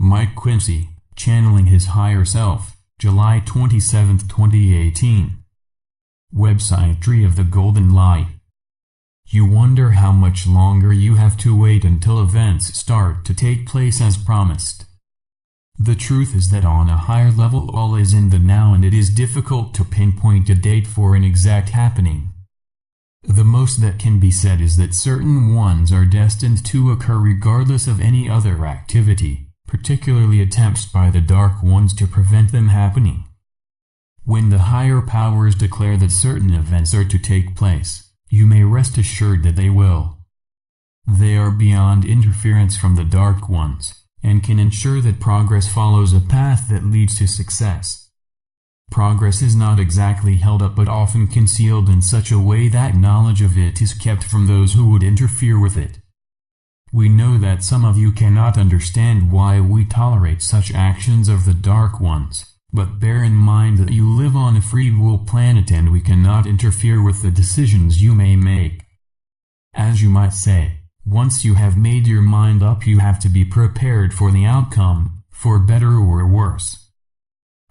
Mike Quinsey, channeling his higher self, July 27, 2018. Website Tree of the Golden Light. You wonder how much longer you have to wait until events start to take place as promised. The truth is that on a higher level all is in the now, and it is difficult to pinpoint a date for an exact happening. The most that can be said is that certain ones are destined to occur regardless of any other activity, particularly attempts by the Dark Ones to prevent them happening. When the higher powers declare that certain events are to take place, you may rest assured that they will. They are beyond interference from the Dark Ones, and can ensure that progress follows a path that leads to success. Progress is not exactly held up but often concealed in such a way that knowledge of it is kept from those who would interfere with it. We know that some of you cannot understand why we tolerate such actions of the Dark Ones, but bear in mind that you live on a free will planet and we cannot interfere with the decisions you may make. As you might say, once you have made your mind up, you have to be prepared for the outcome, for better or worse.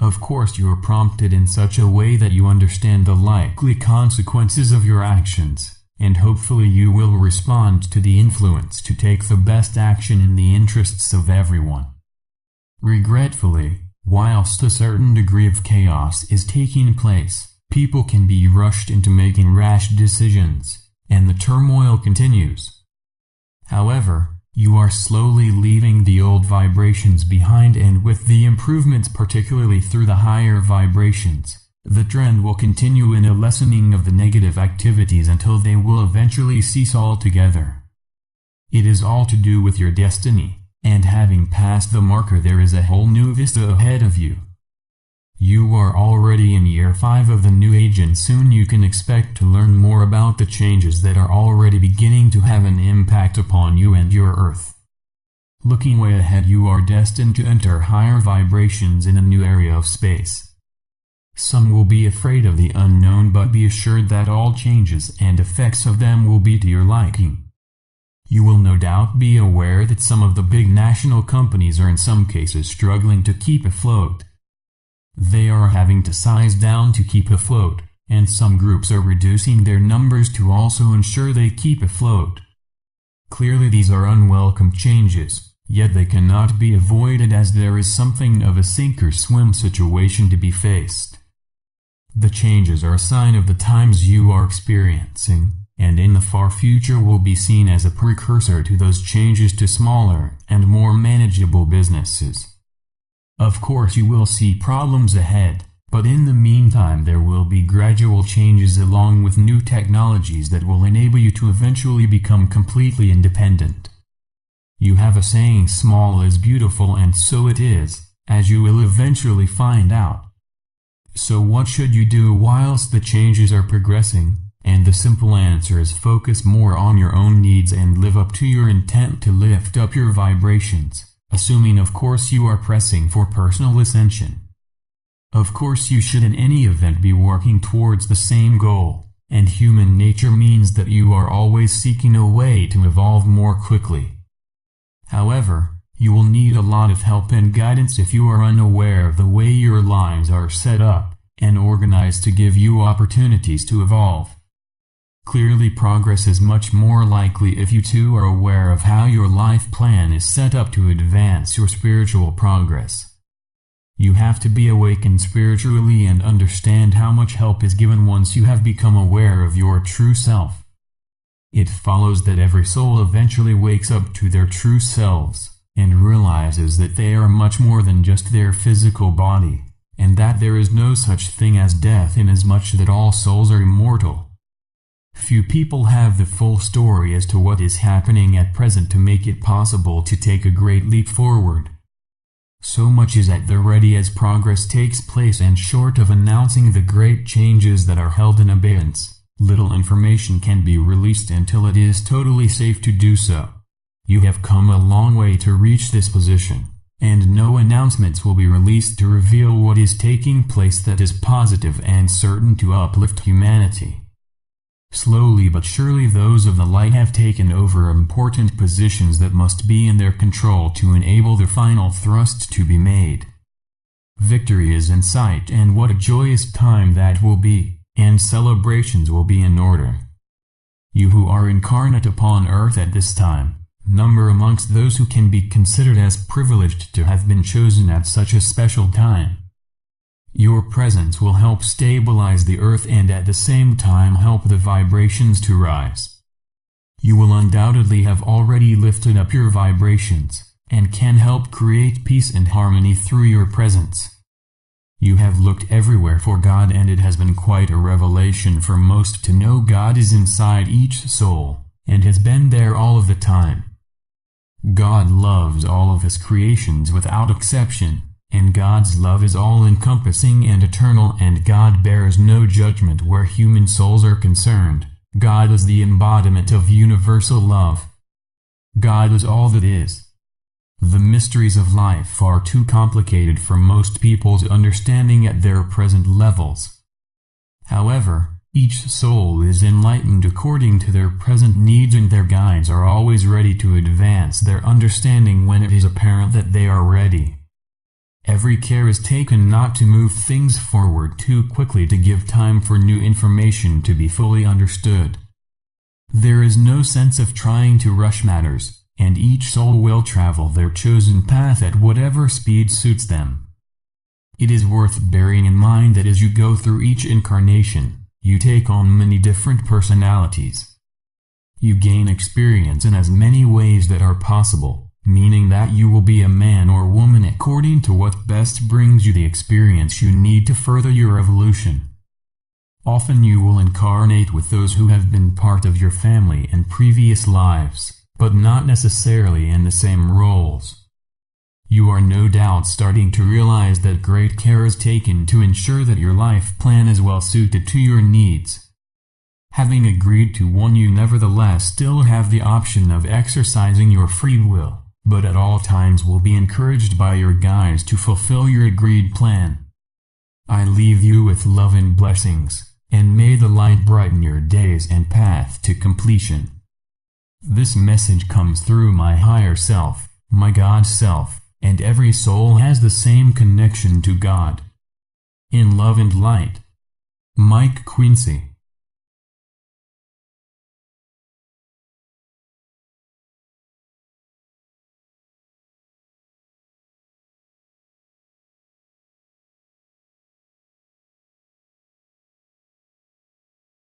Of course, you are prompted in such a way that you understand the likely consequences of your actions, and hopefully you will respond to the influence to take the best action in the interests of everyone. Regretfully, whilst a certain degree of chaos is taking place, people can be rushed into making rash decisions, and the turmoil continues. However, you are slowly leaving the old vibrations behind, and with the improvements, particularly through the higher vibrations, the trend will continue in a lessening of the negative activities until they will eventually cease altogether. It is all to do with your destiny, and having passed the marker there is a whole new vista ahead of you. You are already in year 5 of the new age, and soon you can expect to learn more about the changes that are already beginning to have an impact upon you and your Earth. Looking way ahead, you are destined to enter higher vibrations in a new area of space. Some will be afraid of the unknown, but be assured that all changes and effects of them will be to your liking. You will no doubt be aware that some of the big national companies are in some cases struggling to keep afloat. They are having to size down to keep afloat, and some groups are reducing their numbers to also ensure they keep afloat. Clearly these are unwelcome changes, yet they cannot be avoided as there is something of a sink or swim situation to be faced. The changes are a sign of the times you are experiencing, and in the far future will be seen as a precursor to those changes to smaller and more manageable businesses. Of course you will see problems ahead, but in the meantime there will be gradual changes along with new technologies that will enable you to eventually become completely independent. You have a saying, small is beautiful, and so it is, as you will eventually find out. So what should you do whilst the changes are progressing? And the simple answer is focus more on your own needs and live up to your intent to lift up your vibrations. Assuming of course you are pressing for personal ascension. Of course you should in any event be working towards the same goal, and human nature means that you are always seeking a way to evolve more quickly. However, you will need a lot of help and guidance if you are unaware of the way your lives are set up and organized to give you opportunities to evolve. Clearly progress is much more likely if you too are aware of how your life plan is set up to advance your spiritual progress. You have to be awakened spiritually and understand how much help is given once you have become aware of your true self. It follows that every soul eventually wakes up to their true selves, and realizes that they are much more than just their physical body, and that there is no such thing as death, inasmuch that all souls are immortal. Few people have the full story as to what is happening at present to make it possible to take a great leap forward. So much is at the ready as progress takes place, and short of announcing the great changes that are held in abeyance, little information can be released until it is totally safe to do so. You have come a long way to reach this position, and no announcements will be released to reveal what is taking place that is positive and certain to uplift humanity. Slowly but surely those of the light have taken over important positions that must be in their control to enable the final thrust to be made. Victory is in sight, and what a joyous time that will be, and celebrations will be in order. You who are incarnate upon earth at this time, number amongst those who can be considered as privileged to have been chosen at such a special time. Your presence will help stabilize the earth and at the same time help the vibrations to rise. You will undoubtedly have already lifted up your vibrations, and can help create peace and harmony through your presence. You have looked everywhere for God, and it has been quite a revelation for most to know God is inside each soul, and has been there all of the time. God loves all of His creations without exception, and God's love is all-encompassing and eternal, and God bears no judgment where human souls are concerned. God is the embodiment of universal love. God is all that is. The mysteries of life are too complicated for most people's understanding at their present levels. However, each soul is enlightened according to their present needs, and their guides are always ready to advance their understanding when it is apparent that they are ready. Every care is taken not to move things forward too quickly, to give time for new information to be fully understood. There is no sense of trying to rush matters, and each soul will travel their chosen path at whatever speed suits them. It is worth bearing in mind that as you go through each incarnation, you take on many different personalities. You gain experience in as many ways that are possible, meaning that you will be a man or woman according to what best brings you the experience you need to further your evolution. Often you will incarnate with those who have been part of your family in previous lives, but not necessarily in the same roles. You are no doubt starting to realize that great care is taken to ensure that your life plan is well suited to your needs. Having agreed to one, you nevertheless still have the option of exercising your free will, but at all times will be encouraged by your guides to fulfill your agreed plan. I leave you with love and blessings, and may the light brighten your days and path to completion. This message comes through my higher self, my God self, and every soul has the same connection to God. In love and light. Mike Quinsey.